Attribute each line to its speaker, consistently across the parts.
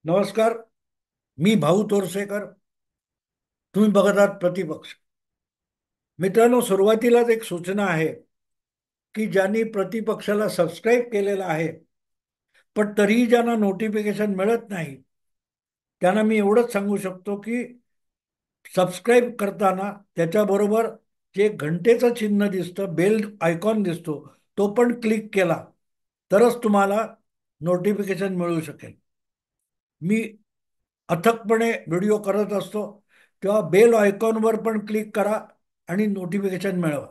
Speaker 1: नमस्कार. मी भाऊ तोरसेकर. तुम्ही बघत आहात प्रतिपक्ष. मित्रांनो, सुरुवातीलाच एक सूचना आहे की ज्यांनी प्रतिपक्षाला सबस्क्राईब केलेलं आहे पण तरीही ज्यांना नोटिफिकेशन मिळत नाही, त्यांना मी एवढंच सांगू शकतो की सबस्क्राईब करताना त्याच्याबरोबर जे घंटेचं चिन्ह दिसतं, बेल आयकॉन दिसतो, तो पण क्लिक केला तरच तुम्हाला नोटिफिकेशन मिळू शकेल. मी अथकपणे व्हिडिओ करत असतो, तेव्हा बेल आयकॉनवर पण क्लिक करा आणि नोटिफिकेशन मिळवा.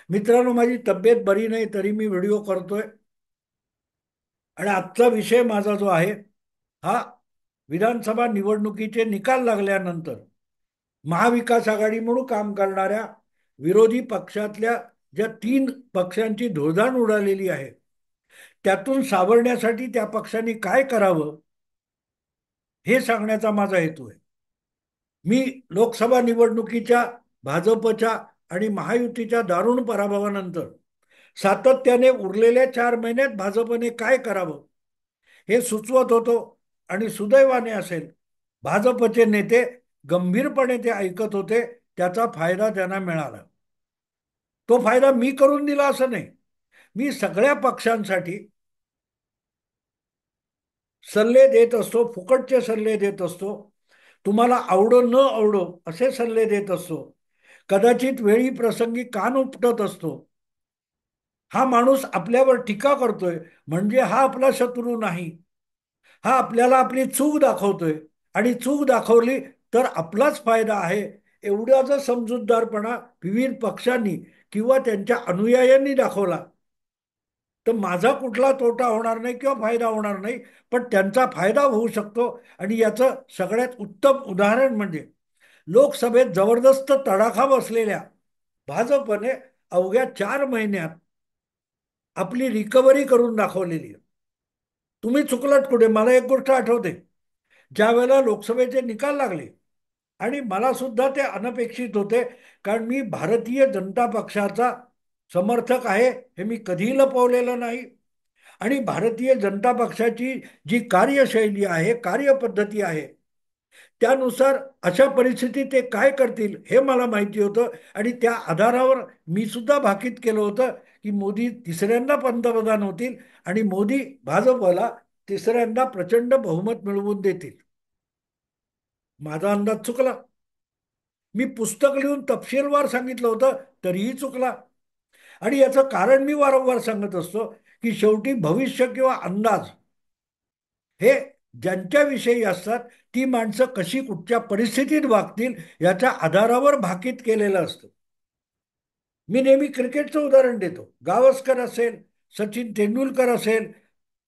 Speaker 1: मित्रांनो, माझी तब्येत बरी नाही तरी मी व्हिडिओ करतोय. आणि आजचा विषय माझा जो आहे हा विधानसभा निवडणुकीचे निकाल लागल्यानंतर महाविकास आघाडी म्हणून काम करणाऱ्या विरोधी पक्षातल्या ज्या तीन पक्षांची धुळधाण उडालेली आहे, त्यातून सावरण्यासाठी त्या पक्षांनी काय करावं हे सांगण्याचा माझा हेतू आहे. मी लोकसभा निवडणुकीच्या भाजपच्या आणि महायुतीच्या दारुण पराभवानंतर सातत्याने उरलेल्या 4 महिन्यात भाजपने काय करावं हे सुचवत होतो. आणि सुदैवाने असेल, भाजपचे नेते गंभीरपणे ते ऐकत होते. त्याचा फायदा त्यांना मिळाला. तो फायदा मी करून दिला असं नाही. मी सगळ्या पक्षांसाठी सल्ले देत असतो, फुकटचे सल्ले देत असतो. तुम्हाला आवडो न आवडो असे सल्ले देत असतो. कदाचित वेळी प्रसंगी कान उपटत असतो. हा माणूस आपल्यावर टीका करतोय म्हणजे हा आपला शत्रू नाही. हा आपल्याला आपली चूक दाखवतोय आणि चूक दाखवली तर आपलाच फायदा आहे. एवढा जर समजूतदारपणा विविध पक्षांनी किंवा त्यांच्या अनुयायांनी दाखवला तर माझा कुठला तोटा होणार नाही किंवा फायदा होणार नाही, पण त्यांचा फायदा होऊ शकतो. आणि याचं सगळ्यात उत्तम उदाहरण म्हणजे लोकसभेत जबरदस्त तडाखा बसलेल्या भाजपने अवघ्या 4 महिन्यात आपली रिकव्हरी करून दाखवलेली आहे. तुम्ही चुकलात कुठे? मला एक गोष्ट आठवते. ज्या वेळेला लोकसभेचे निकाल लागले आणि मला सुद्धा ते अनपेक्षित होते, कारण मी भारतीय जनता पक्षाचा समर्थक आहे, हे मी कधीही लपवलेलं नाही. आणि भारतीय जनता पक्षाची जी कार्यशैली आहे, कार्यपद्धती आहे, त्यानुसार अशा परिस्थितीत ते काय करतील हे मला माहिती होतं. आणि त्या आधारावर मी सुद्धा भाकीत केलं होतं की मोदी तिसऱ्यांदा पंतप्रधान होतील आणि मोदी भाजपला तिसऱ्यांदा प्रचंड बहुमत मिळवून देतील. माझा अंदाज चुकला. मी पुस्तक लिहून तपशीलवार सांगितलं होतं तरीही चुकला. आणि याचं कारण मी वारंवार सांगत असतो की शेवटी भविष्य किंवा अंदाज हे ज्यांच्याविषयी असतात, ती माणसं कशी कुठच्या परिस्थितीत वागतील याच्या आधारावर भाकीत केलेलं असतं. मी नेहमी क्रिकेटचं उदाहरण देतो. गावस्कर असेल, सचिन तेंडुलकर असेल,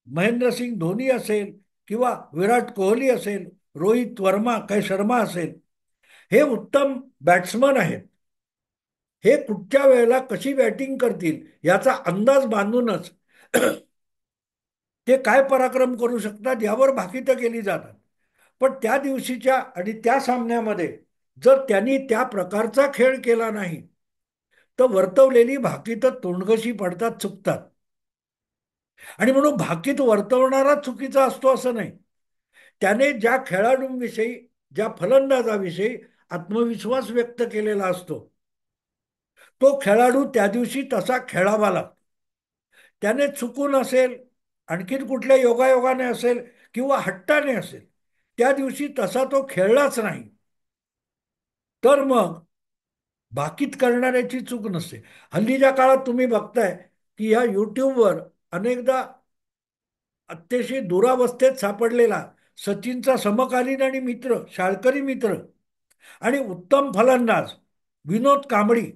Speaker 1: महेंद्रसिंग धोनी असेल किंवा विराट कोहली असेल, रोहित वर्मा काय शर्मा असेल, हे उत्तम बॅट्समन आहेत. हे कुठच्या वेळेला कशी बॅटिंग करतील याचा अंदाज बांधूनच ते काय पराक्रम करू शकतात यावर भाकितं केली जातात. पण त्या दिवशीच्या आणि त्या सामन्यामध्ये जर त्यांनी त्या प्रकारचा खेळ केला नाही तर वर्तवलेली भाकीतं तोंडघशी पडतात, चुकतात. आणि म्हणून भाकीत वर्तवणारा चुकीचा असतो असं नाही. त्याने ज्या खेळाडूंविषयी, ज्या फलंदाजाविषयी आत्मविश्वास व्यक्त केलेला असतो, तो खेळाडू त्या दिवशी तसा खेळावा लागतो. त्याने चुकून असेल, आणखीन कुठल्या योगायोगाने असेल किंवा हट्टाने असेल, त्या दिवशी तसा तो खेळलाच नाही तर मग भाकीत करणाऱ्याची चूक नसते. हल्लीच्या काळात तुम्ही बघताय की ह्या युट्यूबवर अनेकदा अतिशय दुरावस्थेत सापडलेला सचिनचा समकालीन आणि मित्र, शाळकरी मित्र आणि उत्तम फलंदाज विनोद कांबळी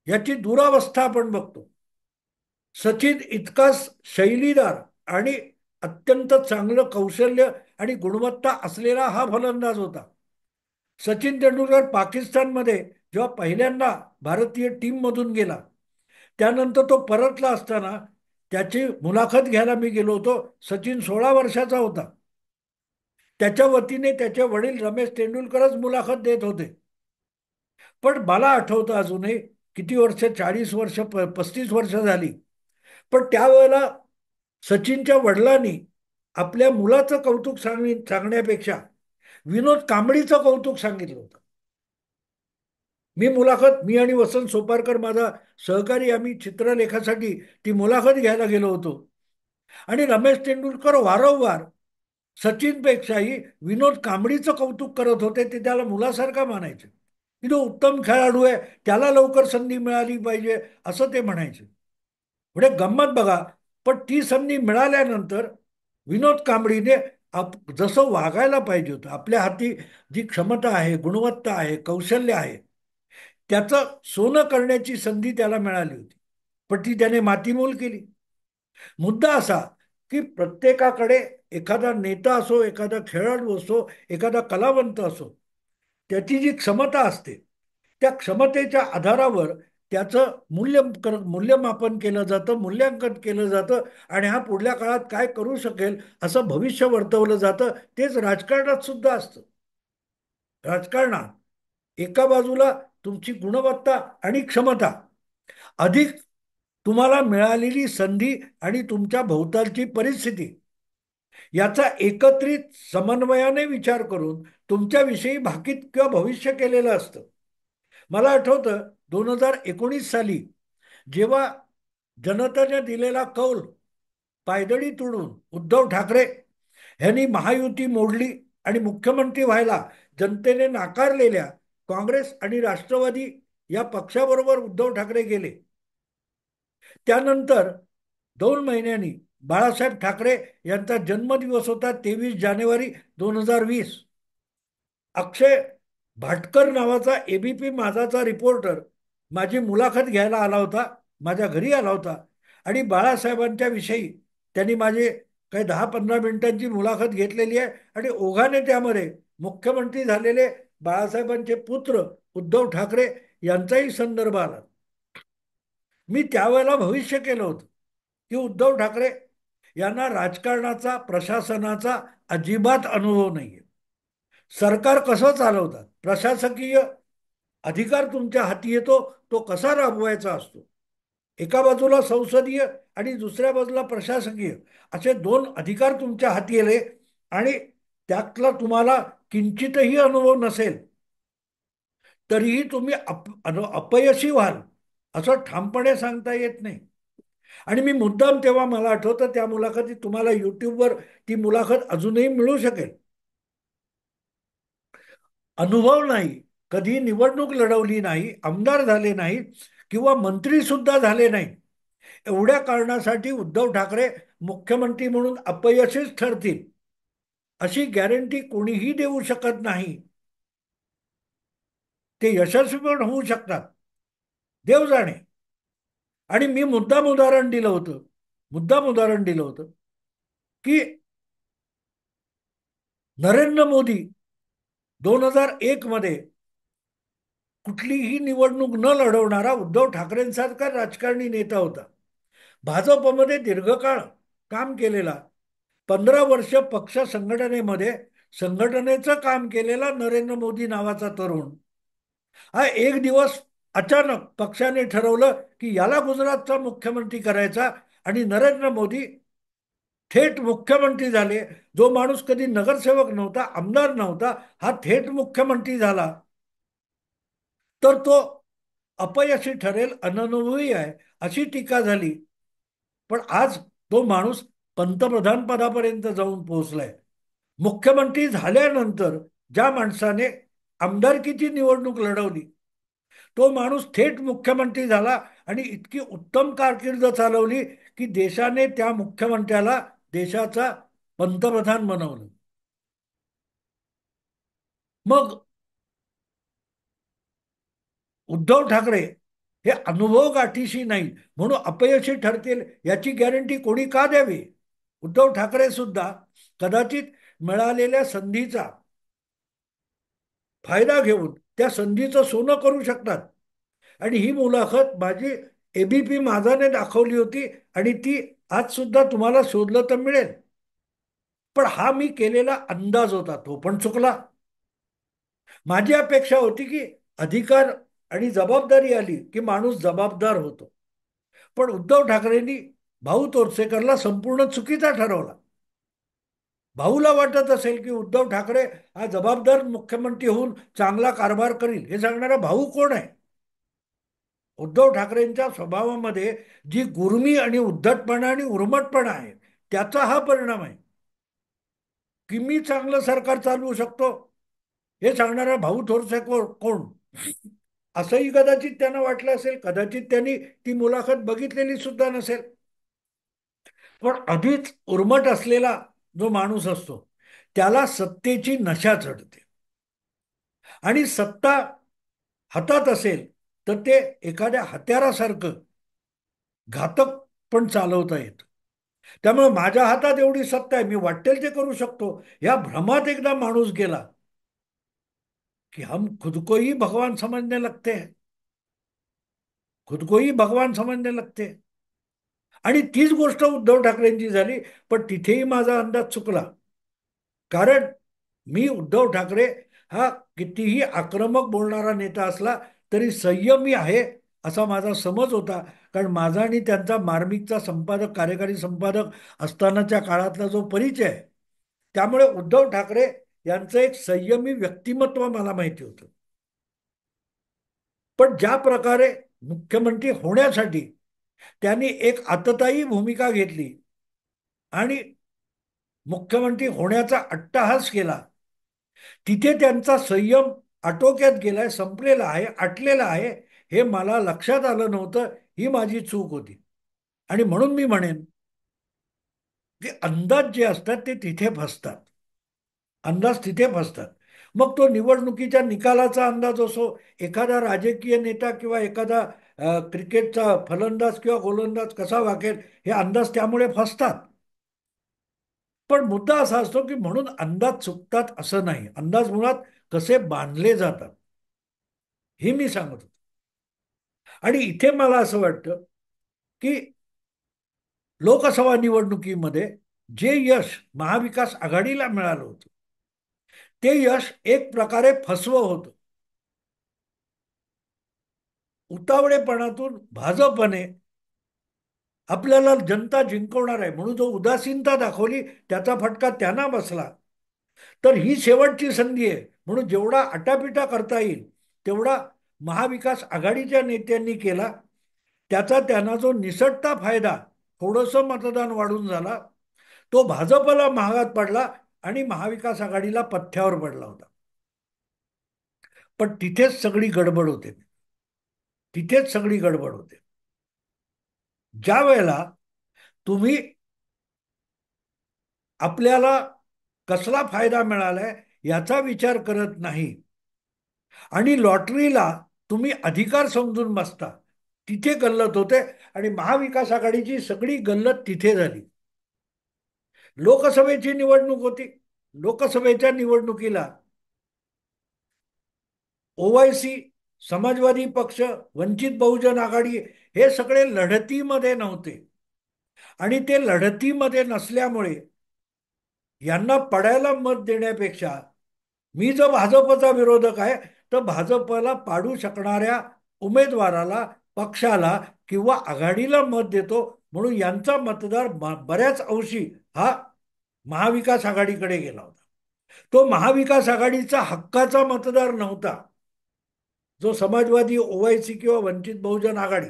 Speaker 1: याची दुरावस्था आपण बघतो. सचिन इतकाच शैलीदार आणि अत्यंत चांगलं कौशल्य आणि गुणवत्ता असलेला हा फलंदाज होता. सचिन तेंडुलकर पाकिस्तानमध्ये जेव्हा पहिल्यांदा भारतीय टीममधून गेला, त्यानंतर तो परतला असताना त्याची मुलाखत घ्यायला मी गेलो होतो. सचिन 16 वर्षाचा होता. त्याच्या वतीने त्याचे वडील रमेश तेंडुलकरच मुलाखत देत होते. पण मला आठवतं अजूनही, किती वर्ष, 40 वर्ष, 35 वर्ष झाली. पण त्यावेळेला सचिनच्या वडिलांनी आपल्या मुलाचं कौतुक सांगण्यापेक्षा विनोद कांबळीचं कौतुक सांगितलं होतं. मी आणि वसंत सोपारकर माझा सहकारी, आम्ही चित्रलेखासाठी ती मुलाखत घ्यायला गेलो होतो. आणि रमेश तेंडुलकर वारंवार सचिनपेक्षाही विनोद कांबळीचं कौतुक करत होते. ते त्याला मुलासारखा मानायचे की तो उत्तम खेळाडू आहे, त्याला लवकर संधी मिळाली पाहिजे असं ते म्हणायचे. म्हणजे गंमत बघा. पण ती संधी मिळाल्यानंतर विनोद कांबळीने जसं वागायला पाहिजे होतं, आपल्या हाती जी क्षमता आहे, गुणवत्ता आहे, कौशल्य आहे, त्याचं सोनं करण्याची संधी त्याला मिळाली होती. पण ती त्याने मातीमोल केली. मुद्दा असा की प्रत्येकाकडे एखादा नेता असो, एखादा खेळाडू असो, एखादा कलावंत असो, त्याची जी क्षमता असते त्या क्षमतेच्या आधारावर त्याचं मूल्यमापन केलं जातं, मूल्यांकन केलं जातं. आणि हा पुढल्या काळात काय करू शकेल असं भविष्य वर्तवलं जातं. तेच राजकारणात सुद्धा असतं. राजकारणात एका बाजूला तुमची गुणवत्ता आणि क्षमता, अधिक तुम्हाला मिळालेली संधी आणि तुमच्या भोवतालची परिस्थिती, याचा एकत्रित समन्वयाने विचार करून तुमच्याविषयी भाकीत किंवा भविष्य केलेलं असतं. मला आठवतं 2019 साली जेव्हा जनतेने दिलेला कौल पायदळी तुडून उद्धव ठाकरे यांनी महायुती मोडली आणि मुख्यमंत्री व्हायला जनतेने नाकारलेल्या काँग्रेस आणि राष्ट्रवादी या पक्षाबरोबर उद्धव ठाकरे गेले. त्यानंतर 2 महिन्यांनी बाळासाहेब ठाकरे यांचा जन्मदिवस होता 23 जानेवारी 2020. अक्षय भाटकर नावाचा एबीपी माझाचा रिपोर्टर माझी मुलाखत घ्यायला आला होता, माझ्या घरी आला होता. आणि बाळासाहेबांच्या विषयी त्यांनी माझे काही 10-15 मिनिटांची मुलाखत घेतलेली आहे. आणि ओघाने त्यामध्ये मुख्यमंत्री झालेले बाळासाहेबांचे पुत्र उद्धव ठाकरे यांचाही संदर्भ आला. मी त्यावेळेला भविष्य केलं होतं की उद्धव ठाकरे यांना राजकारणाचा, प्रशासनाचा अजिबात अनुभव नाहीये. सरकार कसं चालवतात, प्रशासकीय अधिकार तुमच्या हाती येतो, तो कसा राबवायचा असतो. एका बाजूला संसदीय आणि दुसऱ्या बाजूला प्रशासकीय असे दोन अधिकार तुमच्या हाती आले आणि त्यातला तुम्हाला किंचितही अनुभव नसेल तरीही तुम्ही अपयशी व्हाल असं ठामपणे सांगता येत नाही. आणि मी मुद्दाम तेव्हा, मला आठवतं त्या मुलाखतीत, तुम्हाला युट्यूबवर ती मुलाखत अजूनही मिळू शकेल. अनुभव नाही, कधी निवडणूक लढवली नाही, आमदार झाले नाही किंवा मंत्री सुद्धा झाले नाही, एवढ्या कारणासाठी उद्धव ठाकरे मुख्यमंत्री म्हणून अपयशीच ठरतील अशी गॅरंटी कोणीही देऊ शकत नाही. ते यशस्वी पण होऊ शकतात, देव जाणे. आणि मी मुद्दाम उदाहरण दिलं होतं की नरेंद्र मोदी 2001 मध्ये कुठलीही निवडणूक न लढवणारा उद्धव ठाकरेंसारखा राजकारणी नेता होता. भाजपमध्ये दीर्घकाळ काम केलेला, 15 वर्ष पक्ष संघटनेमध्ये संघटनेचं काम केलेला नरेंद्र मोदी नावाचा तरुण, हा एक दिवस अचानक पक्षाने ठरवलं की याला गुजरातचा मुख्यमंत्री करायचा. आणि नरेंद्र मोदी थेट मुख्यमंत्री झाले. जो माणूस कधी नगरसेवक नव्हता, आमदार नव्हता, हा थेट मुख्यमंत्री झाला. तर तो अपयशी ठरेल, अननुभवी आहे अशी टीका झाली. पण आज तो माणूस पंतप्रधान पदापर्यंत जाऊन पोहोचलाय. मुख्यमंत्री झाल्यानंतर ज्या माणसाने आमदारकीची निवडणूक लढवली, तो माणूस थेट मुख्यमंत्री झाला आणि इतकी उत्तम कारकीर्द चालवली की देशाने त्या मुख्यमंत्र्याला देशाचा पंतप्रधान बनवलं. मग उद्धव ठाकरे हे अनुभव गाठीशी नाही म्हणून अपयशी ठरतील याची गॅरंटी कोणी का द्यावी. उद्धव ठाकरे सुद्धा कदाचित मिळालेल्या संधीचा फायदा घेऊन त्या संधीचं सोनं करू शकतात. आणि ही मुलाखत माझी एबीपी माझाने दाखवली होती आणि ती आज सुद्धा तुम्हाला शोधलं तर मिळेल. पण हा मी केलेला अंदाज होता, तो पण चुकला. माझी अपेक्षा होती की अधिकार आणि जबाबदारी आली की माणूस जबाबदार होतो. पण उद्धव ठाकरेंनी भाऊ तोरसेकरला संपूर्ण चुकीचा ठरवला. भाऊला वाटत असेल की उद्धव ठाकरे हा जबाबदार मुख्यमंत्री होऊन चांगला कारभार करील, हे सांगणारा भाऊ कोण आहे? उद्धव ठाकरेंच्या स्वभावामध्ये जी गुरमी आणि उद्धटपणा आणि उर्मटपणा आहे, त्याचा हा परिणाम आहे की मी चांगलं सरकार चालवू शकतो, हे सांगणारा भाऊ थोरसे कोण? असंही कदाचित त्यांना वाटलं असेल, कदाचित त्यांनी ती मुलाखत बघितलेली सुद्धा नसेल. पण आधीच उर्मट असलेला जो माणूस असतो, त्याला सत्तेची नशा चढते. आणि सत्ता हातात असेल तर ते एखाद्या हत्यारासारखं घातक पण चालवता येतं. त्यामुळे माझ्या हातात एवढी सत्ता आहे, मी वाटेल ते करू शकतो, या भ्रमात एकदा माणूस गेला कि हम खुद को ही भगवान समझने लगते हैं, खुद को ही भगवान समझने लगते हैं. आणि तीच गोष्ट उद्धव ठाकरेंची झाली. पण तिथेही माझा अंदाज चुकला. कारण मी उद्धव ठाकरे हा कितीही आक्रमक बोलणारा नेता असला तरी संयमी आहे असा माझा समज होता. कारण माझा आणि त्यांचा मार्मिकचा संपादक, कार्यकारी संपादक असतानाच्या काळातला जो परिचय आहे, त्यामुळे उद्धव ठाकरे यांचं एक संयमी व्यक्तिमत्व मला माहिती होतं. पण ज्या प्रकारे मुख्यमंत्री होण्यासाठी त्यांनी एक आततायी भूमिका घेतली आणि मुख्यमंत्री होण्याचा अट्टहास केला, तिथे त्यांचा संयम आटोक्यात गेलाय, संपलेला आहे, आटलेला आहे, हे मला लक्षात आलं नव्हतं. ही माझी चूक होती. आणि म्हणून मी म्हणेन की अंदाज जे असतात ते तिथे फसतात. अंदाज तिथे फसतात. मग तो निवडणुकीच्या निकालाचा अंदाज असो, एखादा राजकीय नेता किंवा एखादा क्रिकेटचा फलंदाज किंवा गोलंदाज कसा वागेल, हे अंदाज त्यामुळे फसतात. पण मुद्दा असा असतो की म्हणून अंदाज चुकतात असं नाही. अंदाज मुळात कसे बांधले जातात हे मी सांगत होतो. आणि इथे मला असं वाटतं की लोकसभा निवडणुकीमध्ये जे यश महाविकास आघाडीला मिळालं होतं, ते यश एक प्रकारे फसवं होतं. उतावळेपणातून भाजपने आपल्याला जनता जिंकवणार आहे म्हणून जो उदासीनता दाखवली, त्याचा फटका त्यांना बसला. तर ही शेवटची संधी आहे म्हणून जेवढा आटापिटा करता येईल तेवढा महाविकास आघाडीच्या नेत्यांनी केला. त्याचा त्यांना जो निसटता फायदा, थोडंसं मतदान वाढून झाला, तो भाजपला महागात पडला आणि महाविकास आघाडीला पथ्यावर पडला होता. पण तिथेच सगळी गडबड होते. तिथेच सगळी गडबड होते. ज्या वेळेला तुम्ही आपल्याला कसला फायदा मिळालाय याचा विचार करत नाही आणि लॉटरीला तुम्ही अधिकार समजून बसता, तिथे गल्लत होते. आणि महाविकास आघाडीची सगळी गल्लत तिथे झाली. लोकसभेची निवडणूक होती. लोकसभेच्या निवडणुकीला ओवायसी, समाजवादी पक्ष, वंचित बहुजन आघाडी हे सगळे लढतीमध्ये नव्हते. आणि ते लढतीमध्ये नसल्यामुळे यांना पडायला मत देण्यापेक्षा मी जर भाजपचा विरोधक आहे तर भाजपला पाडू शकणाऱ्या उमेदवाराला, पक्षाला किंवा आघाडीला मत देतो, म्हणून यांचा मतदार बऱ्याच अंशी हा महाविकास आघाडीकडे गेला होता. तो महाविकास आघाडीचा हक्काचा मतदार नव्हता. जो समाजवादी, ओवायसी किंवा वंचित बहुजन आघाडी,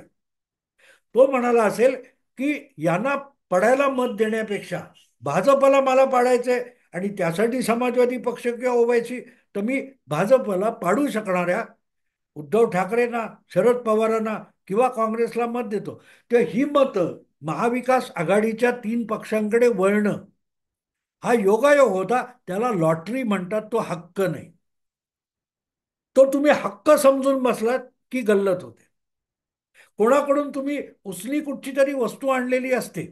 Speaker 1: तो म्हणाला असेल की यांना पडायला मत देण्यापेक्षा भाजपला मला पाडायचंय आणि त्यासाठी समाजवादी पक्ष किंवा ओवायसी, तर मी भाजपला पाडू शकणाऱ्या उद्धव ठाकरेंना, शरद पवारांना किंवा काँग्रेसला मत देतो. तेव्हा ही मतं महाविकास आघाडीच्या 3 पक्षांकडे वळणं हा योगायोग होता. त्याला लॉटरी म्हणतात, तो हक्क नाही. तो तुम्ही हक्क समजून बसलात की गल्लत होते. कोणाकडून तुम्ही उचली कुठची तरी वस्तू आणलेली असते,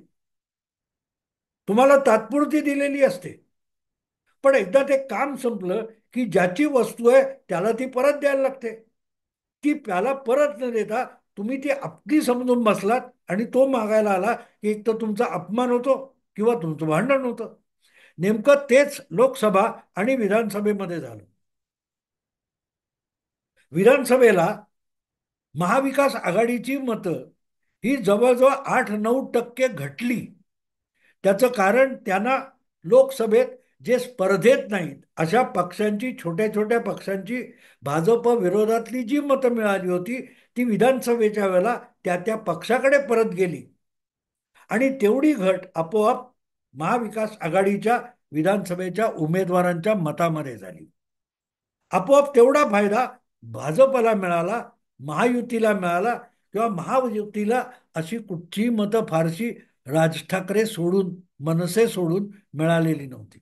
Speaker 1: तुम्हाला तात्पुरती दिलेली असते, पण एकदा ते काम संपलं की ज्याची वस्तू आहे त्याला ती परत द्यायला लागते. ती त्याला परत न देता तुम्ही ती आपली समजून बसलात आणि तो मागायला आला की एक तर तुमचा अपमान होतो किंवा तुमचं भांडण होतं. नेमकं तेच लोकसभा आणि विधानसभेमध्ये झालं. विधानसभेला महाविकास आघाडीची मतं ही जवळजवळ 8-9% घटली. त्याचं कारण त्यांना लोकसभेत जे स्पर्धेत नाहीत अशा पक्षांची, छोट्या छोट्या पक्षांची भाजप विरोधातली जी मतं मिळाली होती ती विधानसभेच्या वेळेला त्या त्या पक्षाकडे परत गेली. आणि तेवढी घट आपोआप महाविकास आघाडीच्या विधानसभेच्या उमेदवारांच्या मतामध्ये झाली. आपोआप तेवढा फायदा भाजपला मिळाला, महायुतीला मिळाला, किंवा महायुतीला अशी कुठची मतं फारशी राज ठाकरे सोडून, मनसे सोडून मिळालेली नव्हती.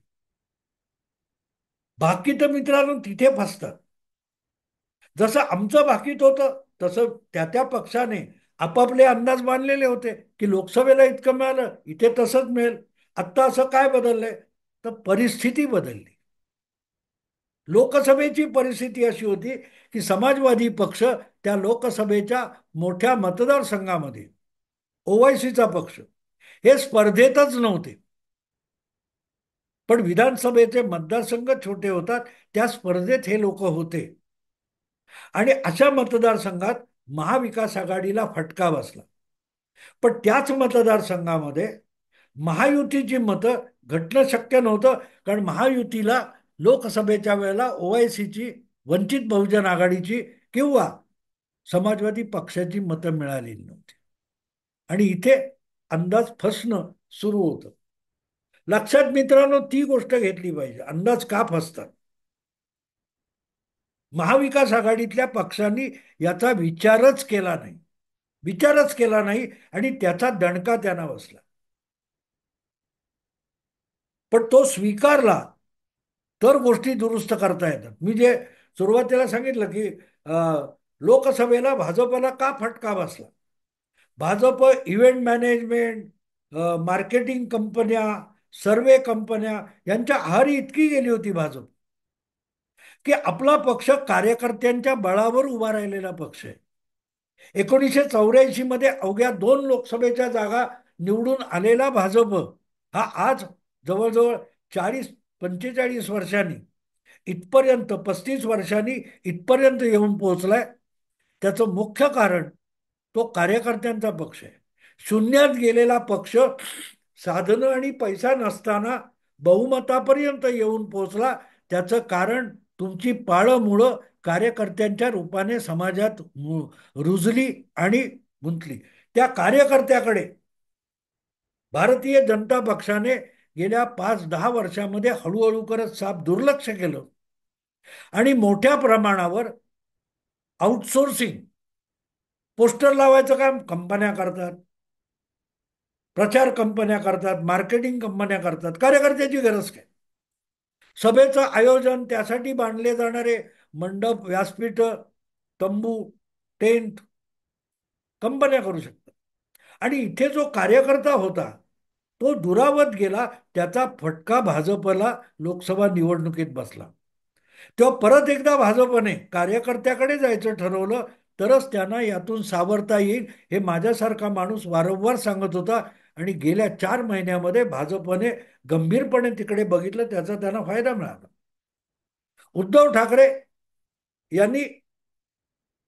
Speaker 1: बाकी तर मित्रांनो तिथे फसतात. जसं आमचं बाकीत होतं तसं त्या त्या पक्षाने आपापले अंदाज बांधलेले होते की लोकसभेला इतकं मिळालं, इथे तसंच मिळेल. आत्ता असं काय बदललंय? तर परिस्थिती बदलली. लोकसभेची परिस्थिती अशी होती की समाजवादी पक्ष त्या लोकसभेच्या मोठ्या मतदारसंघामध्ये, ओवायसीचा पक्ष, हे स्पर्धेतच नव्हते. पण विधानसभेचे मतदारसंघ छोटे होतात, त्या स्पर्धेत हे लोक होते. आणि अशा मतदारसंघात महाविकास आघाडीला फटका बसला. पण त्याच मतदारसंघामध्ये महायुतीची मतं घटणं शक्य नव्हतं, कारण महायुतीला लोकसभेच्या वेळेला ओवायसीची, वंचित बहुजन आघाडीची किंवा समाजवादी पक्षाची मतं मिळालेली नव्हती. आणि इथे अंदाज फसणं सुरू होतं. लक्षात मित्रांनो ती गोष्ट घेतली पाहिजे, अंदाज का फसतात. महाविकास आघाडीतल्या पक्षांनी याचा विचारच केला नाही आणि त्याचा दणका त्यांना बसला. पण तो स्वीकारला तर गोष्टी दुरुस्त करता येतात. मी जे सुरुवातीला सांगितलं की लोकसभेला भाजपला का फटका बसला. भाजप इव्हेंट मॅनेजमेंट, मार्केटिंग कंपन्या, सर्वे कंपन्या यांच्या आहारी इतकी गेली होती भाजप, की आपला पक्ष कार्यकर्त्यांच्या बळावर उभा राहिलेला पक्ष आहे. 1984 मध्ये अवघ्या 2 लोकसभेच्या जागा निवडून आलेला भाजप हा आज जवळजवळ 40-45 वर्षांनी इथपर्यंत, 35 वर्षांनी इथपर्यंत येऊन पोहोचलाय. त्याचं मुख्य कारण तो कार्यकर्त्यांचा पक्ष आहे. शून्यात गेलेला पक्ष साधनं आणि पैसा नसताना बहुमतापर्यंत येऊन पोहोचला. त्याचं कारण तुमची पाळंमुळं कार्यकर्त्यांच्या रूपाने समाजात रुजली आणि गुंतली. त्या कार्यकर्त्याकडे भारतीय जनता पक्षाने गेल्या 5-10 वर्षामध्ये हळूहळू करत साफ दुर्लक्ष केलं. आणि मोठ्या प्रमाणावर आउटसोर्सिंग, पोस्टर लावायचं काम कंपन्या करतात, प्रचार कंपन्या करतात, मार्केटिंग कंपन्या करतात. कार्यकर्त्याची गरज काय? सभेचं आयोजन, त्यासाठी बांधले जाणारे मंडप, व्यासपीठ, तंबू, टेंट कंपन्या करू शकतात. आणि इथे जो कार्यकर्ता होता तो दुरावत गेला. त्याचा फटका भाजपला लोकसभा निवडणुकीत बसला. तेव्हा परत एकदा भाजपने कार्यकर्त्याकडे जायचं ठरवलं, तरच त्यांना यातून सावरता येईल, हे माझ्यासारखा माणूस वारंवार सांगत होता. आणि गेल्या 4 महिन्यामध्ये भाजपने गंभीरपणे तिकडे बघितलं, त्याचा त्यांना फायदा मिळाला. उद्धव ठाकरे यांनी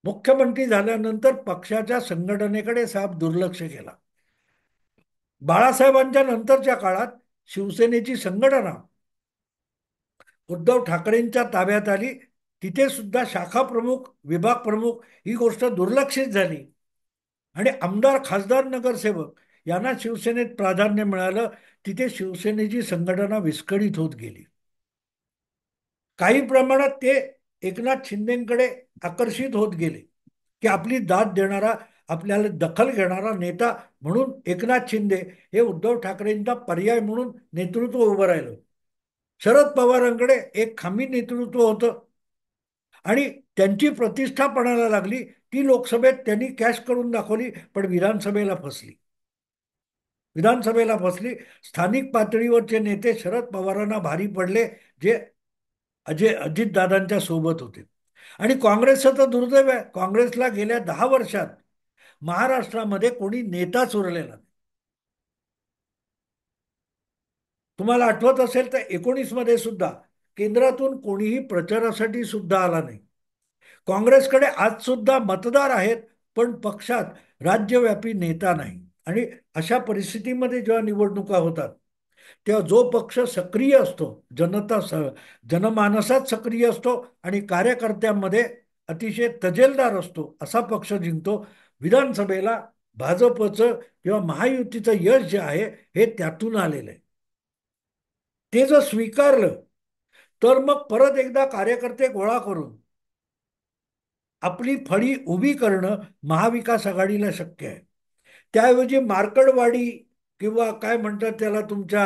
Speaker 1: मुख्यमंत्री झाल्यानंतर पक्षाच्या संघटनेकडे साफ दुर्लक्ष केला. बाळासाहेबांच्या नंतरच्या काळात शिवसेनेची संघटना उद्धव ठाकरेंच्या ताब्यात आली. तिथे सुद्धा शाखा प्रमुख, विभाग प्रमुख ही गोष्ट दुर्लक्षित झाली. आणि आमदार, खासदार, नगरसेवक यांना शिवसेनेत प्राधान्य मिळालं. तिथे शिवसेनेची संघटना विस्कळीत होत गेली. काही प्रमाणात ते एकनाथ शिंदेकडे आकर्षित होत गेले, की आपली दाद देणारा, आपल्याला दखल घेणारा नेता म्हणून एकनाथ शिंदे हे उद्धव ठाकरेंचा पर्याय म्हणून नेतृत्व उभं राहिलं. शरद पवारांकडे एक खामी नेतृत्व होतं आणि त्यांची प्रतिष्ठा पणाला लागली. ती लोकसभेत त्यांनी कॅश करून दाखवली, पण विधानसभेला फसली. स्थानिक पातळीवरचे नेते शरद पवारांना भारी पडले, जे अजितदादांच्या सोबत होते. आणि काँग्रेसचं तर दुर्दैव आहे, काँग्रेसला गेल्या 10 वर्षात महाराष्ट्रामध्ये कोणी नेताच उरलेला नाही. तुम्हाला आठवत असेल तर 19 मध्ये सुद्धा केंद्रातून कोणीही प्रचारासाठी सुद्धा आला नाही. काँग्रेसकडे आज सुद्धा मतदार आहेत, पण पक्षात राज्यव्यापी नेता नाही. आणि अशा परिस्थितीमध्ये जेव्हा निवडणुका होतात तेव्हा जो पक्ष सक्रिय असतो, जनमानसात सक्रिय असतो आणि कार्यकर्त्यांमध्ये अतिशय तजेलदार असतो, असा पक्ष जिंकतो. विधानसभेला भाजपचं किंवा महायुतीचं यश जे आहे हे त्यातून आलेलं आहे. ते जर स्वीकारलं तर मग परत एकदा कार्यकर्ते गोळा करून आपली फळी उभी करणं महाविकास आघाडीला शक्य आहे. त्याऐवजी मार्कडवाडी किंवा काय म्हणतात त्याला तुमच्या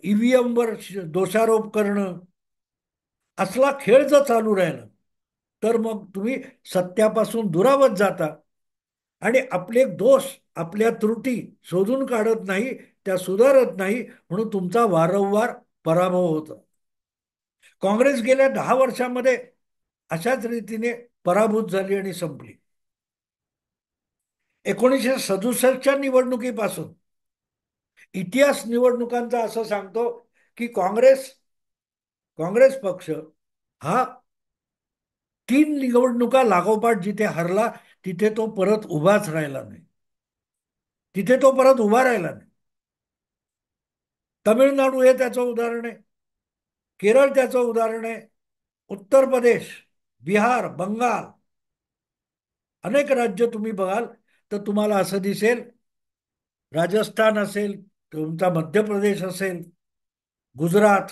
Speaker 1: ईव्हीएमवर दोषारोप करणं, असला खेळ जर चालू राहिला तर मग तुम्ही सत्यापासून दुरावत जाता आणि आपले दोष, आपल्या त्रुटी शोधून काढत नाही, त्या सुधारत नाही, म्हणून तुमचा वारंवार पराभव होतो. काँग्रेस गेल्या 10 वर्षामध्ये अशाच रीतीने पराभूत झाली आणि संपली. 1967च्या निवडणुकीपासून इतिहास निवडणुकांचा असं सांगतो की काँग्रेस पक्ष हा 3 निवडणुका लागोपाठ जिथे हरला तिथे तो परत उभाच राहिला नाही. तिथे तो परत उभा राहिला नाही. तमिळनाडू हे त्याचं उदाहरण आहे, केरळ त्याचं उदाहरण आहे, उत्तर प्रदेश, बिहार, बंगाल, अनेक राज्य तुम्ही बघाल तर तुम्हाला असं दिसेल, राजस्थान असेल, तुमचा मध्य प्रदेश असेल, गुजरात,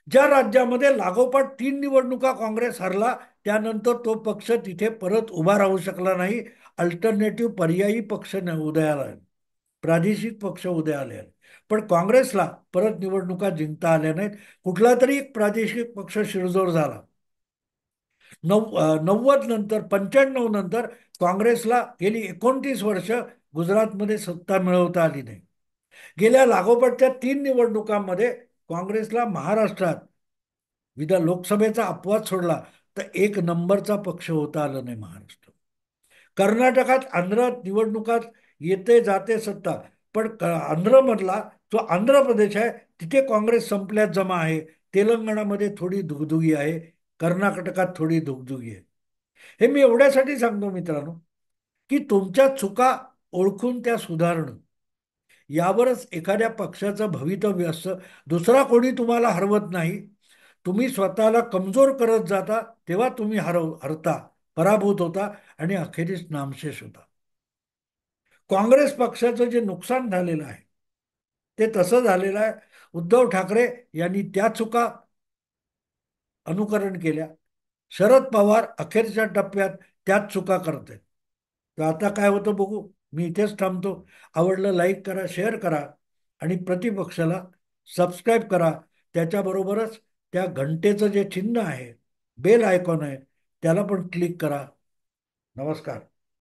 Speaker 1: ज्या राज्यामध्ये लागोपाठ 3 निवडणुका काँग्रेस हरला त्यानंतर तो पक्ष तिथे परत उभा राहू शकला नाही. अल्टरनेटिव्ह पर्यायी पक्ष उदयाला आले, प्रादेशिक पक्ष उदयाला आले, पण काँग्रेसला परत निवडणुका जिंकता आल्या नाहीत. कुठला तरी एक प्रादेशिक पक्ष शिरजोर झाला. 90 नंतर, 95 नंतर काँग्रेसला गेली 29 वर्ष गुजरातमध्ये सत्ता मिळवता आली नाही. गेल्या लागोपाठच्या 3 निवडणुकांमध्ये काँग्रेसला महाराष्ट्रात लोकसभेचा अपवाद सोडला तर 1 नंबरचा पक्ष होता आला नाही महाराष्ट्र. कर्नाटकात, आंध्रात निवडणुकात येते जाते सत्ता, पण आंध्रमधला जो आंध्र प्रदेश आहे तिथे काँग्रेस संपल्यात जमा आहे. तेलंगणामध्ये थोडी दुगदुगी आहे, कर्नाटकात थोडी दुगदुगी आहे. हे मी एवढ्यासाठी सांगतो मित्रांनो की तुमच्या चुका ओळखून त्या सुधारणं, यावरच एखाद्या पक्षाचं भवितव्य असतं. दुसरा कोणी तुम्हाला हरवत नाही. तुम्ही स्वतःला कमजोर करत जाता तेव्हा तुम्ही हरता, पराभूत होता आणि अखेरीस नामशेष होता. काँग्रेस पक्षाचं जे नुकसान झालेलं आहे ते तसं झालेलं आहे. उद्धव ठाकरे यांनी त्या चुका अनुकरण केल्या. शरद पवार अखेरच्या टप्प्यात त्याच चुका करत आहेत. तर आता काय होतं बघू. मी इथेच थांबतो. आवडलं लाईक करा, शेअर करा आणि प्रतिपक्षाला सबस्क्राईब करा. त्याच्याबरोबरच त्या घंटेचं जे चिन्ह आहे, बेल आयकॉन आहे, त्याला पण क्लिक करा. नमस्कार.